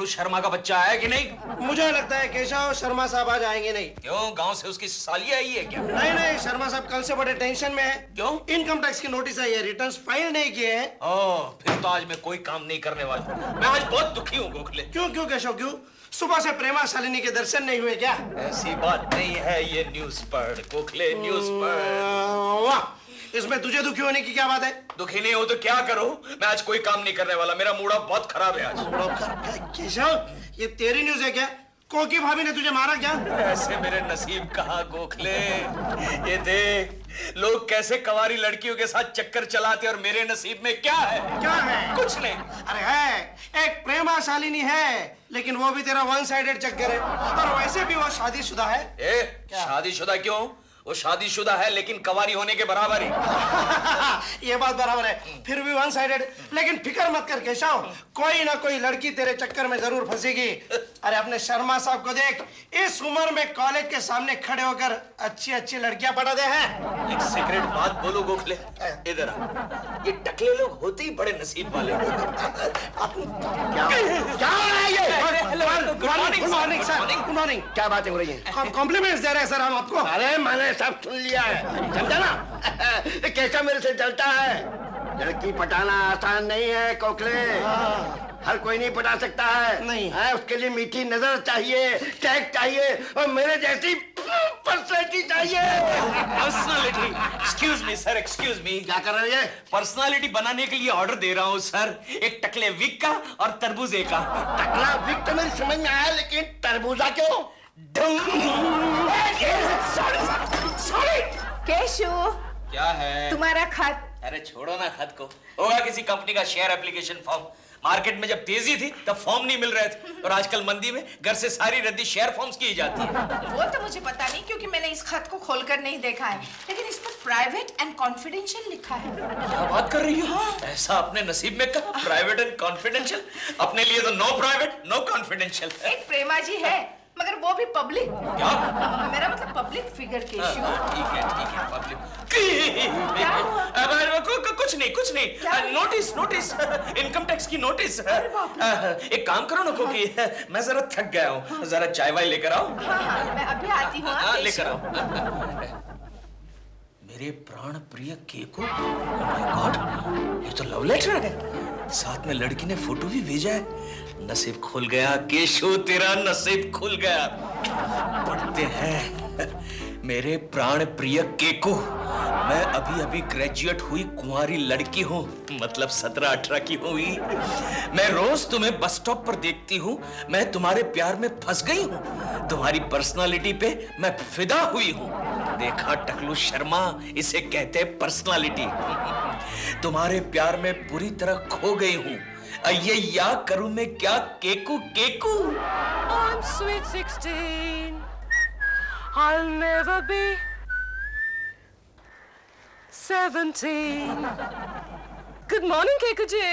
टकलू शर्मा का बच्चा आया कि नहीं? मुझे लगता है केशव शर्मा साहब आज आएंगे नहीं। क्यों, गांव से उसकी साली आई है क्या? नहीं, शर्मा साहब कल से बड़े टेंशन में है। क्यों? इनकम टैक्स की नोटिस आई है, रिटर्न्स फाइल नहीं किए हैं। फिर तो आज मैं कोई काम नहीं करने वाला। मैं आज बहुत दुखी हूँ गोखले। क्यों केशव क्यों? सुबह से प्रेमा शालिनी के दर्शन नहीं हुए क्या? ऐसी बात नहीं है, ये न्यूज पढ़ गोखले, न्यूज पढ़। वाह, इसमें तुझे दुखी होने की क्या बात है? दुखी नहीं हो तो क्या करो, मैं आज कोई काम नहीं करने वाला। मेरा मूड ऑफ बहुत खराब है आज। केशव, ये तेरी न्यूज है क्या? कोकी भाभी ने तुझे मारा क्या? ऐसे मेरे नसीब कहाँ गोखले। ये देख, लोग कैसे कवारी लड़कियों के साथ चक्कर चलाते और मेरे नसीब में क्या है? क्या है? कुछ नहीं। अरे है, एक प्रेमा शालिनी है, लेकिन वो भी तेरा वन साइडेड चक्कर है। और वैसे भी वो शादीशुदा है। शादीशुदा क्यों? वो शादीशुदा है लेकिन कवारी होने के बराबर ही। ये बात बराबर है, फिर भी वन साइडेड। लेकिन फिक्र मत कर केशव, कोई ना कोई लड़की तेरे चक्कर में जरूर फंसेगी। अरे अपने शर्मा साहब को देख, इस उम्र में कॉलेज के सामने खड़े होकर अच्छी लड़कियां पढ़ा दे हैं। एक सीक्रेट बात बोलो गोखले, इधर आ। ये टकले लोग होते ही बड़े नसीब वाले। क्या हो रहा है ये? Good morning sir. Good morning. क्या बातें हो रही हैं? कॉम्प्लीमेंट्स दे रहे हैं सर हम आपको। अरे मैंने सब सुन लिया है, समझा ना? कैसा मेरे से जलता है। लड़की पटाना आसान नहीं है कोकले, हर कोई नहीं पटा सकता है। नहीं है, उसके लिए मीठी नजर चाहिए, टैग चाहिए, और मेरे जैसी पर्सनैलिटी चाहिए। Personality? Excuse me sir, excuse me. क्या कर रहे हैं? पर्सनालिटी बनाने के लिए ऑर्डर दे रहा हूँ सर, एक टकले विक का और तरबूजे का। टकला विक तो मेरी समझ में आया, लेकिन तरबूजा क्यों? सॉरी केशु, क्या है? तुम्हारा खत। अरे छोड़ो ना खत को, होगा किसी कंपनी का शेयर एप्लीकेशन फॉर्म। मार्केट में जब तेजी थी तब फॉर्म नहीं मिल रहे थे, और आजकल मंदी में घर से सारी रद्दी शेयर फॉर्म्स की जाती है। वो तो मुझे पता नहीं, क्योंकि मैंने इस खत को खोलकर नहीं देखा है, लेकिन इस पर प्राइवेट एंड कॉन्फिडेंशियल लिखा है। क्या बात कर रही हो? ऐसा अपने नसीब में कहा, प्राइवेट एंड कॉन्फिडेंशियल? अपने लिए तो नो प्राइवेट नो कॉन्फिडेंशियल। एक प्रेमा जी है, मगर वो भी पब्लिक। क्या? मेरा मतलब पब्लिक फिगर केशु। ठीक है पब्लिक। कुछ नहीं। नोटिस इनकम टैक्स की नोटिस। एक काम करो ना कोकी, मैं जरा थक गया हूँ, जरा चाय वाय लेकर आओ। हाँ, मैं अभी आती हूँ। लेकर आओ। मेरे प्राण प्रिय केको, ओह माय गॉड, ये तो लव लेटर है। साथ में लड़की ने फोटो भी भेजा है। नसीब खुल गया केशु, तेरा नसीब खुल गया। पढ़ते हैं, मेरे प्राण प्रिय केको, मैं अभी ग्रेजुएट हुई कुंवारी लड़की हूँ, मतलब 17-18 की हुई। मैं रोज तुम्हें बस स्टॉप पर देखती हूँ, मैं तुम्हारे प्यार में फंस गई हूँ, तुम्हारी पर्सनालिटी पे मैं फिदा हुई हूँ। देखा टकलू शर्मा, इसे कहते पर्सनालिटी। तुम्हारे प्यार में पूरी तरह खो गई हूँ। ये या करूं मैं क्या Keku Keku? I'm sweet 16. I'll never be 17. Good morning, Keku ji.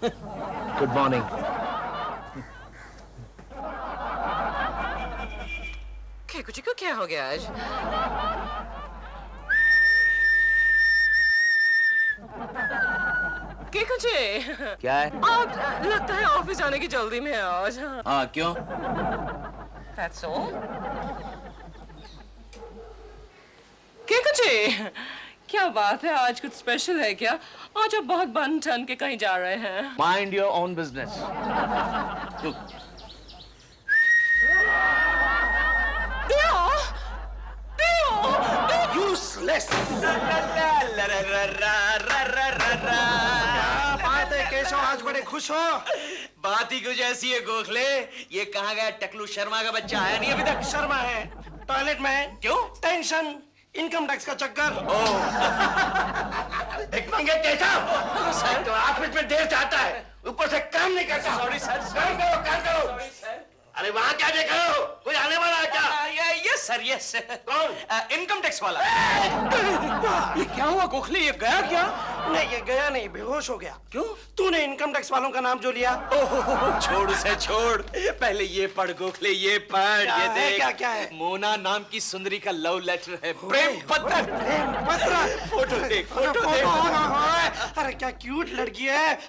Good morning. Keku ji को क्या हो गया आज? केकू जी, क्या है? आप लगता है ऑफिस जाने की जल्दी में है आज। हाँ क्यों? That's all. केकू जी, क्या बात है, आज कुछ स्पेशल है क्या? आज आप बहुत बन ठन के कहीं जा रहे हैं। Mind your own business. Useless. बात है केशव, आज बड़े खुश हो? बात ही कुछ ऐसी है गोखले। ये कहाँ गया टकलू शर्मा का बच्चा? आया नहीं अभी तक? शर्मा है, टॉयलेट में है। क्यों? टेंशन, इनकम टैक्स का चक्कर। देख मंगे केशव, सर तो ऑफिस में देर से आता है, ऊपर से काम नहीं करता। Sorry sir. काम करो। अरे वहाँ क्या देख रहे हो? कोई आने वाला है क्या? Yes sir, yes. कौन? इनकम टैक्स वाला। ये क्या हुआ गोखले, ये गया क्या? नहीं, ये गया नहीं, बेहोश हो गया। क्यों? तूने इनकम टैक्स वालों का नाम जो लिया। छोड़ उसे, छोड़। पहले ये पढ़ गोखले, ये पढ़। ये देख, क्या है? मोना नाम की सुंदरी का लव लेटर है, प्रेम पत्र। प्रेम पत्र। फोटो देख, फोटो देख। अरे क्या क्यूट लड़की है।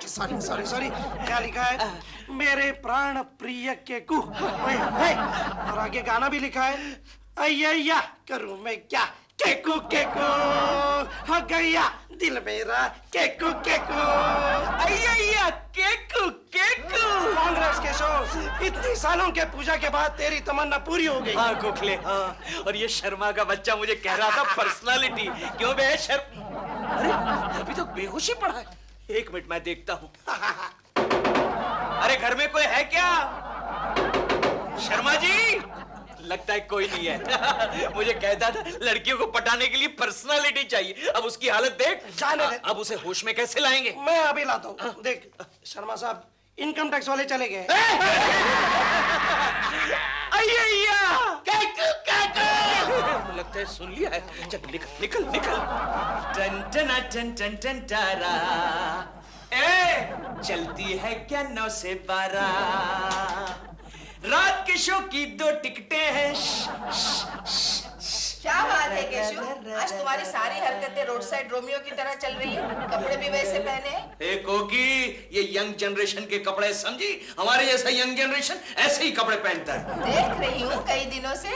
सॉरी सॉरी सॉरी, क्या लिखा है? मेरे प्राण प्रिय केकू। और आगे गाना भी लिखा है, अय्या करूं मैं क्या, केकू केकू हो गया दिल मेरा, केकू केकू। अय्या केकू केकू। कांग्रेस केशव, इतनी सालों के पूजा के बाद तेरी तमन्ना पूरी हो गई। हाँ गोखले, हाँ। और ये शर्मा का बच्चा मुझे कह रहा था पर्सनालिटी क्यों बे अरे अभी तो बेहोशी पड़ा है। एक मिनट मैं देखता हूँ। अरे घर में कोई है क्या? शर्मा जी, लगता है कोई नहीं है। मुझे कहता था लड़कियों को पटाने के लिए पर्सनालिटी चाहिए, अब उसकी हालत देख। जाने दे। अब उसे होश में कैसे लाएंगे? मैं अभी लाता हूँ। देख शर्मा साहब, इनकम टैक्स वाले चले गए। लगता है सुन लिया है। चल निकल निकल निकल। टन टना टन टन टन टारा। ए चलती है क्या 9 से 12? रात के शो की 2 टिकटें हैं। क्या बात है केशव, आज तुम्हारी सारी हरकतें रोड साइड रोमियो की तरह चल रही है, कपड़े भी वैसे पहने हैं। ए कोकी, ये यंग जनरेशन के कपड़े समझी? हमारे जैसा यंग जनरेशन ऐसे ही कपड़े पहनता है। देख रही हूँ कई दिनों से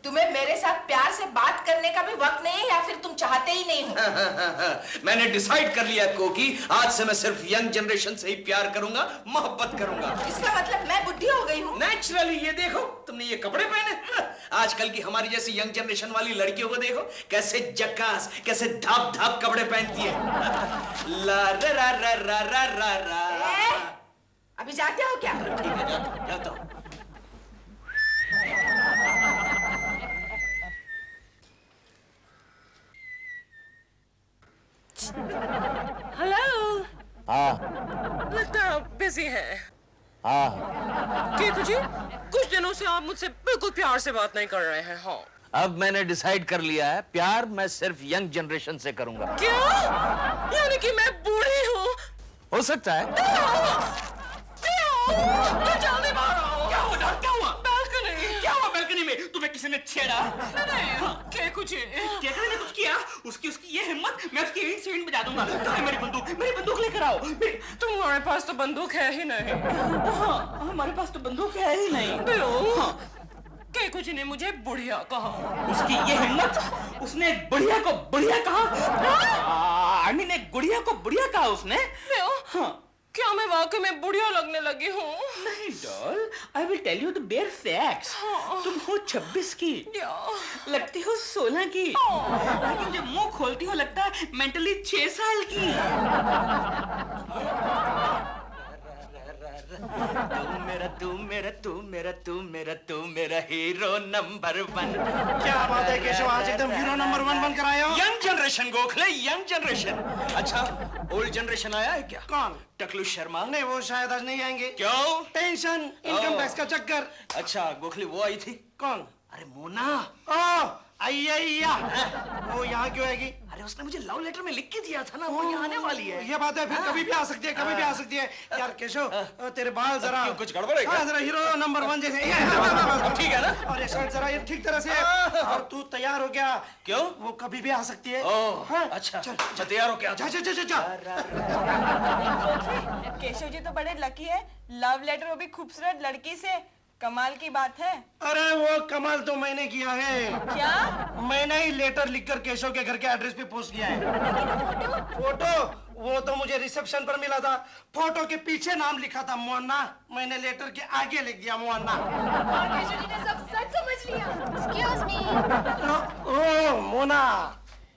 तुम्हें मेरे साथ प्यार से बात करने का भी वक्त नहीं है, या फिर तुम चाहते ही नहीं हो? मैंने डिसाइड कर लिया कोकी, आज से मैं सिर्फ यंग जनरेशन से ही प्यार करूंगा, मोहब्बत करूंगा। इसका मतलब मैं बुढ़ी हो गई हूँ? नेचुरली। ये देखो तुमने ये कपड़े पहने। आजकल की हमारी जैसी यंग जनरेशन वाली लड़कियों को देखो कैसे जक्कास, कैसे धाप धाप कपड़े पहनती है। ला रा रा रा रा रा रा रा। अभी जाते हो क्या? ठीक है, जाता हूँ। हेलो। हाँ लगता है बिजी है। हाँ, केकू जी, कुछ दिनों से आप मुझसे बिल्कुल प्यार से बात नहीं कर रहे हैं। हाँ, अब मैंने डिसाइड कर लिया है, प्यार मैं सिर्फ यंग जनरेशन से करूंगा। क्या? यानी कि मैं बूढ़ी हूँ? हो सकता है। मैं जल्दी बाहर आओ। क्या हुआ? क्या हुआ? बालकनी। क्या हुआ बालकनी में? तुम्हें किसी ने छेड़ा? नहीं, केकू जी। केकू ने कुछ किया? उसकी ये हिम्मत, मैं उसकी एक सेकंड बजा दूंगा। कहाँ है मेरी बंदूक लेकर आओ। तुम्हारे पास तो बंदूक है ही नहीं। हाँ, हमारे पास तो बंदूक है ही नहीं। केकू जी ने मुझे बुढ़िया कहा। उसकी ये हिम्मत, उसने बुढ़िया को बुढ़िया कहा? आई मीन एक गुड़िया को बुढ़िया कहा उसने? हाँ। क्या मैं वाकई में बुढ़िया लगने लगी हूँ? नहीं doll, I will tell you the bare facts. तुम हो 26 की, लगती हो 16 की, लेकिन जब मुंह खोलती हो लगता है मेंटली 6 साल की। तू मेरा हीरो नंबर 1। क्या बात है केशव, आज एकदम हीरो नंबर 1 बनकर आए हो। Young generation Gokhale, young generation. अच्छा, ओल्ड जनरेशन आया है क्या? कौन? टकलू शर्मा। नहीं, वो शायद आज नहीं आएंगे। क्यों? टेंशन, इनकम टैक्स का चक्कर। अच्छा गोखले, वो आई थी? कौन? अरे मोना। ओह अय्या, वो यहाँ क्यों आएगी? अरे उसने मुझे लव लेटर में लिख के दिया था ना, वो यहाँ आने वाली है। ये बात है, फिर कभी भी आ सकती है, कभी भी आ सकती है। यार केशव, तेरे बाल जरा क्यों, कुछ गड़बड़ है क्या? हाँ, जरा हीरो नंबर 1 जैसे। ठीक है ना? और ये शर्ट जरा ये ठीक तरह से। और तू तैयार हो गया? क्यों? वो कभी भी आ सकती है। ओह, हाँ? अच्छा चल अच्छा, तैयार हो क्या? जा जा जा जा जा। केशव जी तो बड़े लकी है, लव लेटर वो भी खूबसूरत लड़की से। कमाल की बात है। अरे वो कमाल तो मैंने किया है। क्या? मैंने ही लेटर लिखकर केशव के घर के एड्रेस पे पोस्ट किया है। फोटो वो तो मुझे रिसेप्शन पर मिला था। फोटो के पीछे नाम लिखा था मोना, मैंने लेटर के आगे लिख दिया मोना। और केशव जी ने सब सच समझ लिया। Excuse me, ओ मोना,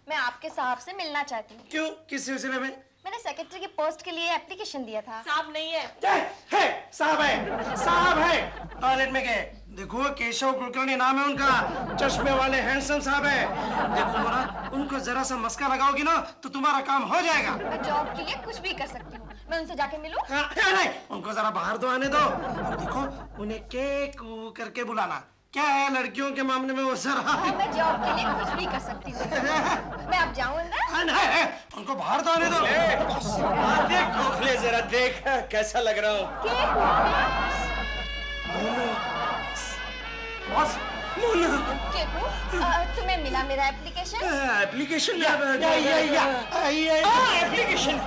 मैं आपके साहब से मिलना चाहती हूँ। क्यों, किस सिलसिले में? मैंने सेक्रेटरी की पोस्ट के लिए एप्लीकेशन दिया था। साहब नहीं है। है, साहब है, साहब है। टॉयलेट में गए। देखो केशव कुलकर्णी नाम है उनका, चश्मे वाले हैंडसम साहब है। देखो मोना, उनको जरा सा मस्का लगाओगी ना तो तुम्हारा काम हो जाएगा। मैं जॉब के लिए कुछ भी कर सकती हूँ। मैं उनसे जाके मिलूं? हाँ, नहीं, उनको जरा बाहर तो आने दो। और देखो उन्हें केकू करके बुलाना। क्या है लड़कियों के मामले में वो जरा। हाँ, मैं जॉब के लिए कुछ भी कर सकती हूँ। मैं अब जाऊँ अंदर? नहीं, उनको बाहर तो आने दो। देख गोखले, जरा देख कैसा लग रहा हूँ। बॉस, केकू, तुम्हें मिला मेरा एप्लीकेशन? एप्लीकेशन एप्लीकेशन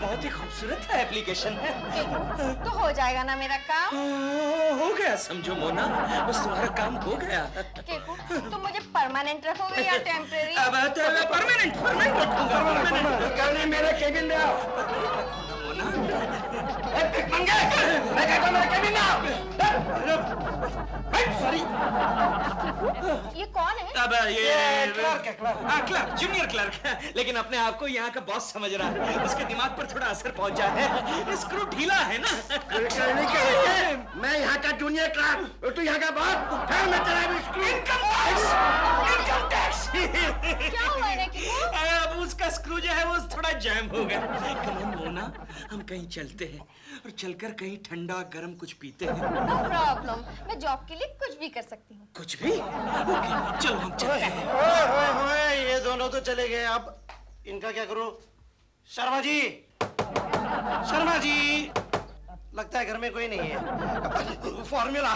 बहुत ही खूबसूरत है एप्लीकेशन है। केकू, तो हो जाएगा ना मेरा काम? हो गया समझो मोना, बस तुम्हारा काम हो गया। केकू, तुम मुझे परमानेंट रखोगे या टेम्परेरी? अब परमानेंट परमानेंट परमानेंट मेरे केबिन में आओ। मोना मैं कहता हूँ मेरे केबिन में आओ। सॉरी। ये कौन है? अब ये क्लर्क है, क्लर्क। क्लर्क, जूनियर क्लर्क, लेकिन अपने आप को यहाँ का बॉस समझ रहा है। उसके दिमाग पर थोड़ा असर पहुंचा है, स्क्रू ढीला है ना। मैं यहाँ का जूनियर क्लर्क और तू यहाँ का बॉस। फिर मैं तेरा भी स्क्रू। इनकम टैक्स क्या हुआ है केकू? अब उसका स्क्रू जो है वो थोड़ा जैम हो गया। कम ऑन मोना, हम कहीं चलते हैं और चलकर कहीं ठंडा गरम कुछ पीते हैं। नो प्रॉब्लम, मैं जॉब के लिए कुछ भी कर सकती हूँ। कुछ भी? ओके, चलो हम चलते हैं। ओए, ये दोनों तो चले गए, अब इनका क्या करूं? शर्मा जी, शर्मा जी, लगता है घर में कोई नहीं है। फॉर्मूला।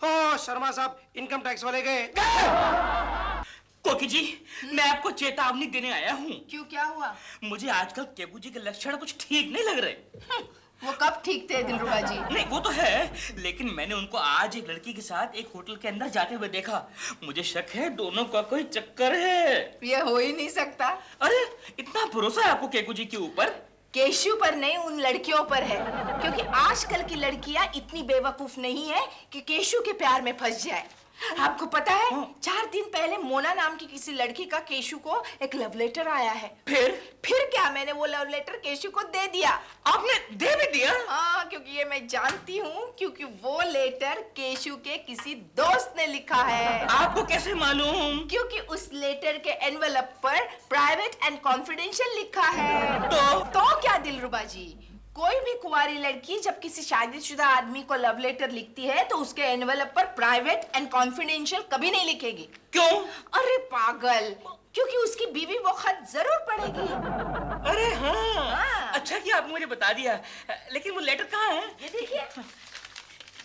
ओ शर्मा साहब, इनकम टैक्स वाले गए। कोकी जी, मैं आपको चेतावनी देने आया हूँ। क्यों, क्या हुआ? मुझे आजकल केकू जी के लक्षण कुछ ठीक नहीं लग रहे। वो कब ठीक थे दिलरुबा जी? नहीं, वो तो है, लेकिन मैंने उनको आज एक लड़की के साथ एक होटल के अंदर जाते हुए देखा। मुझे शक है दोनों का कोई चक्कर है। ये हो ही नहीं सकता। अरे, इतना भरोसा है आपको केकू जी के ऊपर? केशु पर नहीं, उन लड़कियों पर है, क्योंकि आजकल की लड़कियां इतनी बेवकूफ नहीं है कि केशु के प्यार में फंस जाए। आपको पता है, 4 दिन पहले मोना नाम की किसी लड़की का केशु को एक लव लेटर आया है। फिर क्या, मैंने वो लव लेटर केशु को दे दिया। आपने दे भी दिया? हाँ, क्योंकि ये मैं जानती हूँ, क्योंकि वो लेटर केशु के किसी दोस्त ने लिखा है। आपको कैसे मालूम? क्योंकि उस लेटर के एनवेलप पर प्राइवेट एंड कॉन्फिडेंशियल लिखा है। तो क्या दिलरुबा जी, कोई भी कुंवारी लड़की जब किसी शादीशुदा आदमी को लव लेटर लिखती है तो उसके एनवेलप पर प्राइवेट एंड कॉन्फिडेंशियल कभी नहीं लिखेगी। क्यों? अरे पागल, क्योंकि उसकी बीवी वो खत जरूर पढ़ेगी। अरे हाँ, अच्छा कि आपने मुझे बता दिया। लेकिन वो लेटर कहाँ है? ये देखिए,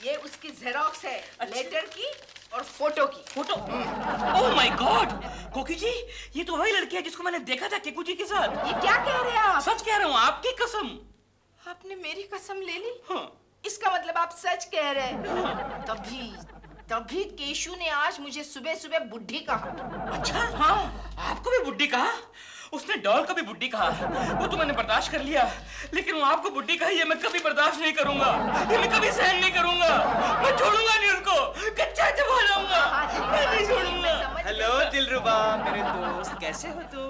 ये उसकी जेरोक्स है, लेटर की और फोटो की। फोटो? Oh my God! कोकी जी, ये तो वही लड़की है जिसको मैंने देखा था केकू जी के साथ। ये क्या कह रहे हैं आप? सच कह रहा हूँ, आपकी कसम। आपने मेरी कसम ले ली? हाँ। इसका मतलब आप सच कह रहे हैं। तभी केशु ने आज मुझे सुबह सुबह बुड्ढी कहा। अच्छा, हाँ, आपको भी बुड्ढी कहा? उसने डॉल को भी बुड्ढी कहा। वो तो मैंने बर्दाश्त कर लिया, लेकिन वो आपको बुड्ढी कही, ये मैं कभी बर्दाश्त नहीं करूंगा। ये मैं कभी सहन नहीं करूंगा। मैं छोड़ूंगा नहीं उसको, कच्चा दबा जाऊंगा। मैं नहीं छोड़ूंगा। हेलो दिलरुबा, मेरे दोस्त, कैसे हो तुम?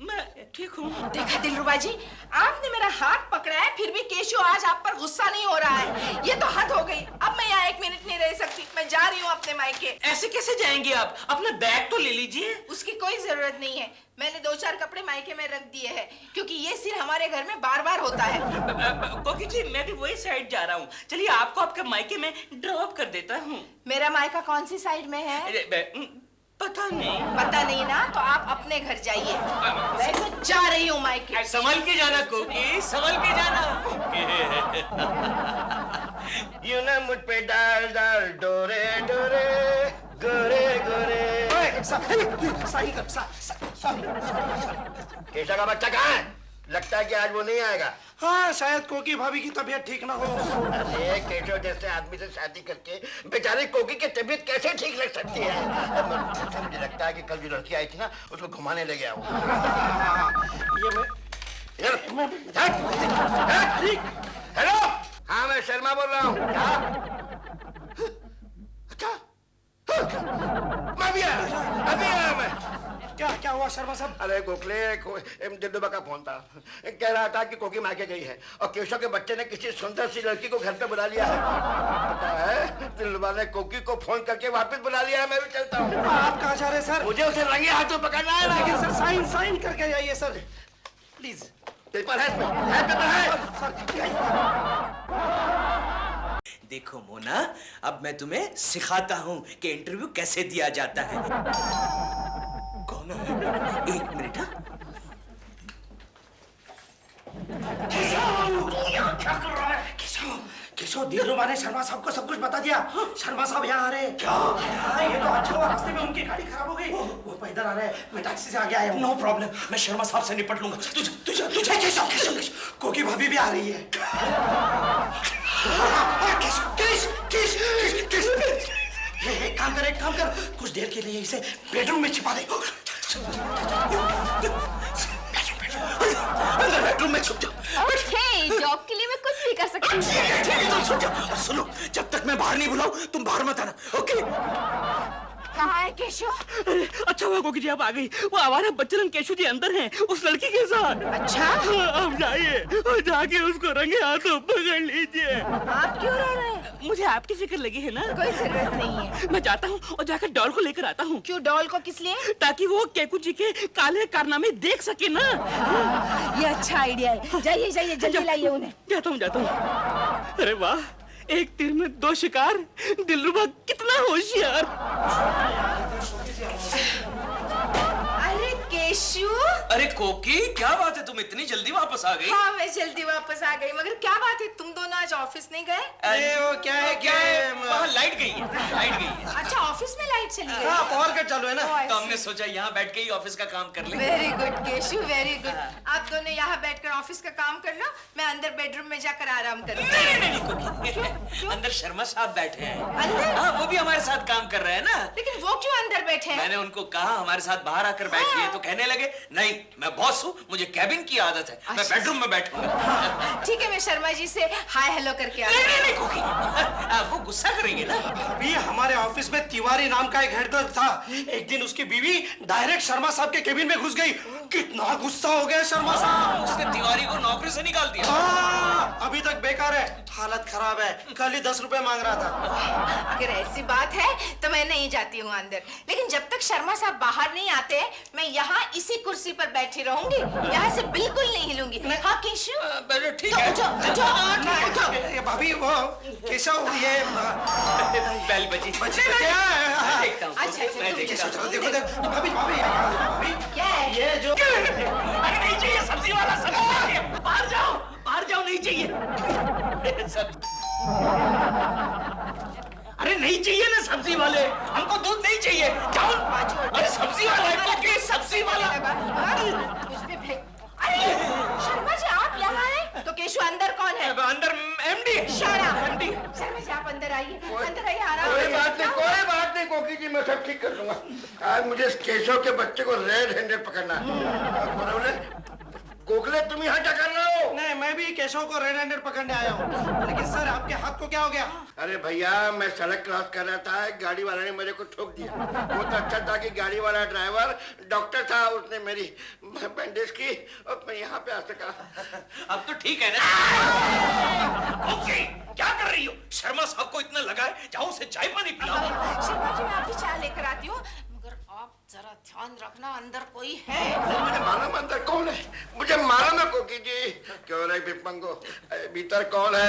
मैं ठीक हूँ। देखा दिलरुबा जी, आपने मेरा हाथ पकड़ा है, फिर भी केशु आज आप पर गुस्सा नहीं हो रहा है। ये तो हद हो गई। अब मैं यहाँ 1 मिनट नहीं रह सकती, मैं जा रही हूँ अपने मायके। ऐसे कैसे जाएंगे आप? अपना बैग तो ले लीजिए। उसकी कोई जरूरत नहीं है, मैंने 2-4 कपड़े मायके में रख दिए हैं, क्योंकि ये सिर हमारे घर में बार-बार होता है। कोकी जी, मैं भी वही साइड जा रहा हूँ। चलिए, आपको आपके मायके में ड्रॉप कर देता हूँ। मेरा मायका कौन सी साइड में है? पता नहीं। पता नहीं ना, तो आप अपने घर जाइए। मैं तो जा रही हूँ मायके। संभल के जाना कोकी, संभल के जाना। यूं ना मुझ पे डाल डाल डोरे डोरे गोरे गोरे। सही कर, केशव का बच्चा कहाँ है? लगता है कि आज वो नहीं आएगा। हाँ, शायद कोकी भाभी की तबीयत ठीक ना हो। अरे केशव जैसे आदमी से शादी करके बेचारे कोकी की तबीयत कैसे ठीक लग सकती है? मुझे लगता है कि कल जो लड़की आई थी ना, उसको घुमाने ले गया वो। हेलो, हाँ मैं शर्मा बोल रहा हूँ। क्या? अच्छा, मैं भी आया, अभी आया मैं। क्या हुआ शर्मा साहब? अरे गोखले, दिलरुबा का फोन था, कह रहा था कि कोकी मायके गई है और केशव के बच्चे ने किसी सुंदर सी लड़की को घर पे बुला लिया है। पता है, दिलरुबा ने कोकी को फोन करके वापस बुला लिया है। मैं भी चलता हूँ। आप कहाँ जा रहे हैं सर? मुझे उसे रंगे हाथों पकड़ना है। लेकिन सर साइन करके जाइए सर, प्लीज। पेपर है इसमें, पेपर है। देखो मोना, अब मैं तुम्हें सिखाता हूँ कि इंटरव्यू कैसे दिया जाता है। कौन है? 1 मिनट। केशव, दिलरुबा ने शर्मा साहब को सब कुछ बता दिया। शर्मा साहब यहाँ आ रहे हैं। क्या? हाँ, ये तो अच्छा हुआ, रास्ते में उनकी गाड़ी खराब हो गई। वो पैदल आ रहे हैं, मैं टैक्सी से आगे आया हूँ। नो प्रॉब्लम, मैं शर्मा साहब से निपट लूंगा। तुझे केशव, कोकी भाभी भी आ रही है। एक काम कर, कुछ देर के लिए इसे बेडरूम में छिपा दे। अंदर बेडरूम में छुप जाओ। ओके, जॉब के लिए मैं कुछ भी कर सकती हूँ। ठीक है, तो छुप जाओ। और सुनो, जब तक मैं बाहर नहीं बुलाऊं, तुम बाहर मत आना, ओके? कहाँ है केशव? अच्छा हुआ कोकी जी आप आ गई। वो आवारा बच्चन केशव जी अंदर हैं, उस लड़की के साथ। अच्छा? आप जाइए और जाके उसको रंगे हाथों पकड़ लीजिए। आप क्यों रह रहे हैं? मुझे आपकी फिक्र लगी है ना? कोई जरूरत नहीं है। मैं जाता हूँ और जाकर डॉल को लेकर आता हूँ। क्यों डॉल को किस लिए? ताकि वो केकू जी के काले कारनामे देख सके ना। ये अच्छा आइडिया है। जाइए जल्दी लाइए उन्हें। जाता हूँ। अरे वाह, एक तीर में दो शिकार। दिलरुबा कितना होशियार। अरे केशु। अरे कोकी, क्या बात है, तुम इतनी जल्दी वापस आ गई? हाँ, मैं जल्दी वापस आ गई, मगर क्या बात है, तुम दोनों आज ऑफिस नहीं गए? अरे वो क्या है वहाँ लाइट गई है। अच्छा, ऑफिस में लाइट चली गई? हाँ, पावर कट चालू है ना। तो हमने सोचा यहाँ बैठ के ही ऑफिस का काम कर ले। Very good Keshu, very good. आप दोनों यहाँ बैठकर ऑफिस का काम कर लो, मैं अंदर बेडरूम में जाकर आराम करूँ। नहीं कोकी, अंदर शर्मा साहब बैठे हैं। अंदर? हाँ, वो भी हमारे साथ काम कर रहे हैं ना। लेकिन वो क्यों अंदर बैठे हैं? मैंने उनको कहा हमारे साथ बाहर आकर बैठिए, तो कहने लगे नहीं, मैं बॉस हूँ, मुझे कैबिन की आदत है, मैं बेडरूम में बैठूंगा। ठीक है, मैं शर्मा जी से हाय हेलो करके आ नहीं कोकी, वो गुस्सा करेंगे ना। अभी हमारे ऑफिस में तिवारी नाम का एक हेड क्लर्क था। एक दिन उसकी बीवी डायरेक्ट शर्मा साहब के केबिन में घुस गई। कितना गुस्सा हो गया शर्मा साहब। उसने तिवारी को नौकरी से निकाल दिया। हाँ, अभी तक बेकार है, हालत खराब है। कल ही 10 रुपए मांग रहा था। अगर ऐसी बात है तो मैं नहीं जाती हूँ अंदर, लेकिन जब तक शर्मा साहब बाहर नहीं आते मैं यहाँ इसी कुर्सी पर बैठी रहूंगी, यहाँ से बिल्कुल नहीं हिलूंगी। हाँ केशव, ठीक है। ये भाभी, वो केशव, ये बेल बजी। क्या है? देखता हूँ। अच्छा, मैं देखता हूँ। देखो भाभी, क्या है? ये जो अरे नहीं चाहिए सब्जी वाला, सब्जी बाहर जाओ, नहीं चाहिए। अरे नहीं चाहिए ना सब्जी वाले, हमको दूध नहीं चाहिए। जाओ। अरे सब्जी वाला है कोकी, सब्जी वाला। अरे शर्मा जी, आप यहाँ हैं? तो केशव अंदर कौन है? अंदर एमडी। एमडी। शर्मा जी आप अंदर आइए, आराम कोई करिए। बात नहीं कोकी जी, मैं सब ठीक कर दूंगा। आज मुझे केशव के बच्चे को रेड हैंडेड पकड़ना है। गोखले, तुम यहाँ क्या कर रहे हो? नहीं, मैं भी केशव को रेड हैंडेड पकड़ने आया हूँ। लेकिन सर, आपके हाथ को क्या हो गया? अरे भैया, मैं सड़क क्रॉस कर रहा था, गाड़ी वाला ने मेरे को ठोक दिया। वो तो अच्छा था कि गाड़ी वाला ड्राइवर डॉक्टर था, उसने मेरी बैंडेज की और मैं यहाँ पे आ सका। अब तो ठीक है ना? ओके, क्या कर रही हो? शर्मा साहब को इतना लगा है, जाओ उसे चाय पानी पिलाओ। शर्मा जी, मैं आपकी चाय लेकर आती हूँ, मगर आप जरा ध्यान रखना, अंदर कोई है। मुझे मालूम अंदर कौन है, मुझे मालूम है कोकी जी। क्यों रे बिपंगो, भीतर कौन है?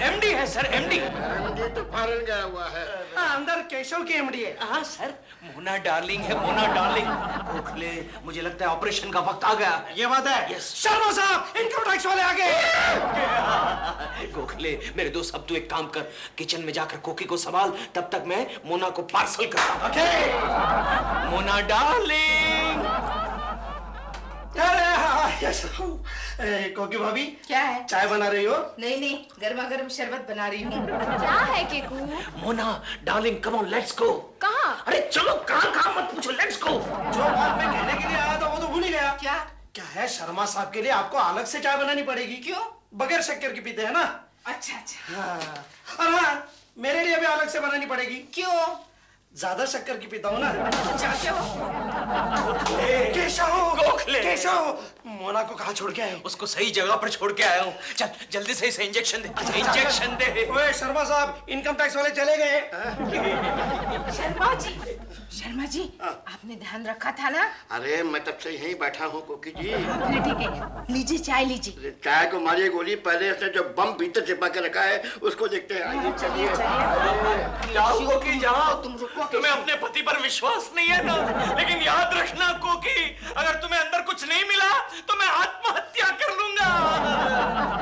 एमडी है सर, एमडी। एमडी तो फॉरेन गया हुआ है। हाँ, अंदर केशव की एमडी है। हाँ सर, मोना डार्लिंग है, मोना डार्लिंग। गोखले, मुझे लगता है ऑपरेशन का वक्त आ गया। ये बात है। यस। शर्मा साहब, इनकम टैक्स वाले आ गए। गोखले, मेरे दोस्त, अब तू एक काम कर, किचन में जाकर कोकी को संभाल, तब तक मैं मोना को पार्सल करता हूँ। ओके। मोना डार्लिंग। अरे हाँ, यस। कोकी भाभी, क्या है? चाय बना रही हो? नहीं, गर्मा गर्म शरबत बना रही हूँ। क्या है Keku? Mona darling, come on, let's go. कहाँ? अरे चलो, कहाँ मत पूछो, लेट्स गो। जो बात मैं कहने के लिए आया था वो तो भूल ही गया। क्या है, शर्मा साहब के लिए आपको अलग से चाय बनानी पड़ेगी। क्यों? बगैर शक्कर की पीते हैं ना। अच्छा। हाँ, और हाँ, मेरे लिए भी अलग से बनानी पड़ेगी। क्यों? ज्यादा शक्कर की पीता हूँ ना। गोखले। केशव, मोना को कहाँ छोड़ के आए हो? उसको सही जगह पर छोड़ के आया हूँ। चल जल्दी से इसे इंजेक्शन दे। इंजेक्शन दे। ओए शर्मा साहब, इनकम टैक्स वाले चले गए। शर्मा जी, आपने ध्यान रखा था ना? अरे मैं तब से यहीं बैठा हूँ कोकी जी। फिर ठीक है, लीजिए चाय लीजिए। चाय को मारिए गोली, पहले इसने जो बम भीतर छिपा के रखा है उसको देखते हैं। आइए चलिए। जाओ कोकी, जाओ। तुम रुको। तुम्हें अपने पति पर विश्वास नहीं है ना? लेकिन याद रखना कोकी, अगर तुम्हें अंदर कुछ नहीं मिला तो मैं आत्महत्या कर लूंगा।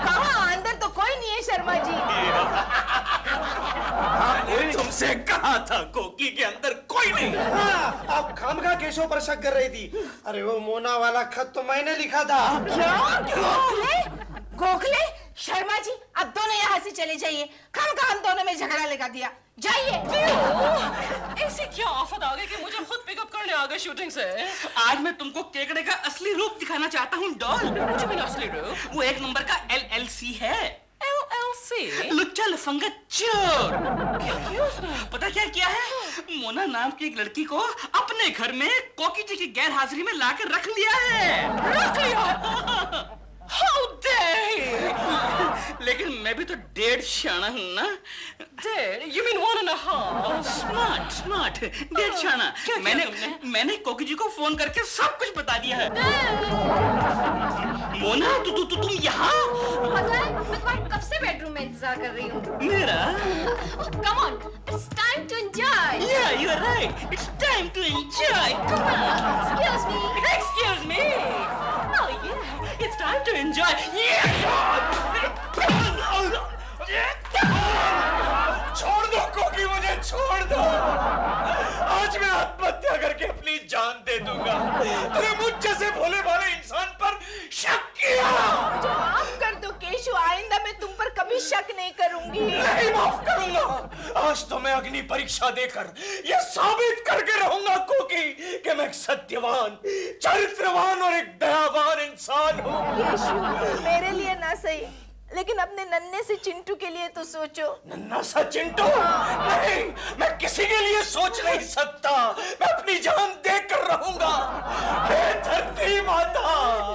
कहाँ? अंदर तो कोई नहीं है शर्मा जी। से कहा था कोकी के अंदर कोई नहीं। हाँ, आप खामखा केशव पर शक कर रही थी। अरे वो मोना वाला खत तो मैंने लिखा था। क्या? गोखले, शर्मा जी, अब दोनों यहाँ से चले जाइए। हम दोनों में झगड़ा लगा दिया। जाइए। ऐसी क्या आफत आ गई कि मुझे खुद पिकअप करने आ गए शूटिंग से। आज मैं तुमको केकड़े का असली रूप दिखाना चाहता हूँ डॉल। मुझे भी असली रूप। वो एक नंबर का LLC है। LLC? लुच्चा लफंगा चोर। क्या किया उसने? पता क्या किया है? मोना नाम की एक लड़की को अपने घर में कोकी जी की गैर हाजिरी में लाकर रख लिया है। रख लिया? How dare he? लेकिन मैं भी तो 1.5 शाना हूँ ना। Dare? You mean 1.5? स्मार्ट 1.5 शाना। क्या मैंने कोकी जी को फोन करके सब कुछ बता दिया है। मोना तुम यहाँ? पता है मैं तुम्हारे कब से बेडरूम में इंतजार कर रही हूँ। मेरा? Come on, it's time to enjoy. Yeah, you are right. It's time to enjoy. Come on. Excuse me. Excuse me. Oh yeah, it's time to enjoy. छोड़ दो कोकी, मुझे छोड़ दो। आज मैं आत्महत्या करके अपनी जान दे दूंगा। तूने मुझ जैसे भोले भाले इंसान पर शक किया। मुझे माफ कर दो केशु, आइंदा मैं तुम पर कभी शक नहीं करूंगी। नहीं माफ करूंगा। आज तो मैं अग्नि परीक्षा देकर ये साबित करके रहूंगा कोकी कि मैं एक सत्यवान, चरित्रवान और एक दयावान इंसान हूँ। केशु, मेरे लिए ना सही, लेकिन अपने नन्हे से चिंटू के लिए तो सोचो। नन्हा सा चिंटू? नहीं, मैं किसी के लिए सोच नहीं सकता। मैं अपनी जान देकर रहूंगा। हे धरती माता!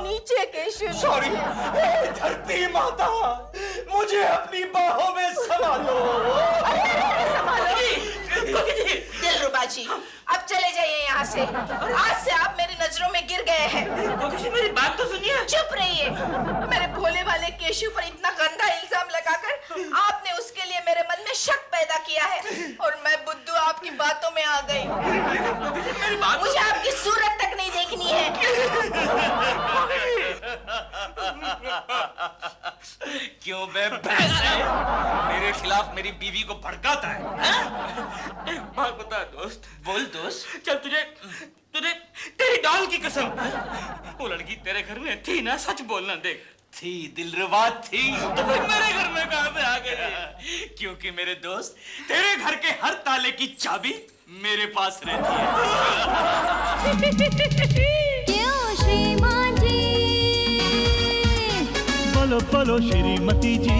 नीचे केशु। सॉरी, हे धरती माता, मुझे अपनी बाहों में संभालो। दिलरुबा जी, अब चले जाइए यहाँ से। आज से आप मेरी नजरों में गिर गए हैं। कोकी जी मेरी बात तो सुनिए। चुप रहिए। मेरे भोले वाले केशु पर इतना गंदा इल्जाम लगाकर आपने उसके लिए मेरे मन में शक पैदा किया है, और मैं बुद्धू आपकी बातों में आ गई। मुझे आपकी सूरत तक नहीं देखनी है। क्यों बे भैंसे, मेरे खिलाफ मेरी बीवी को भड़काता है? एक बात बता दोस्त। बोल दोस्त। चल तुझे तेरी डॉल की कसम, वो लड़की तेरे घर में थी ना? सच बोलना। देख, थी दिलरुबा थी। तो फिर मेरे घर में कहां से आ गई? क्योंकि मेरे दोस्त, तेरे घर के हर ताले की चाबी मेरे पास रहती है। क्यों श्रीमान जी? बोलो बोलो श्रीमती जी।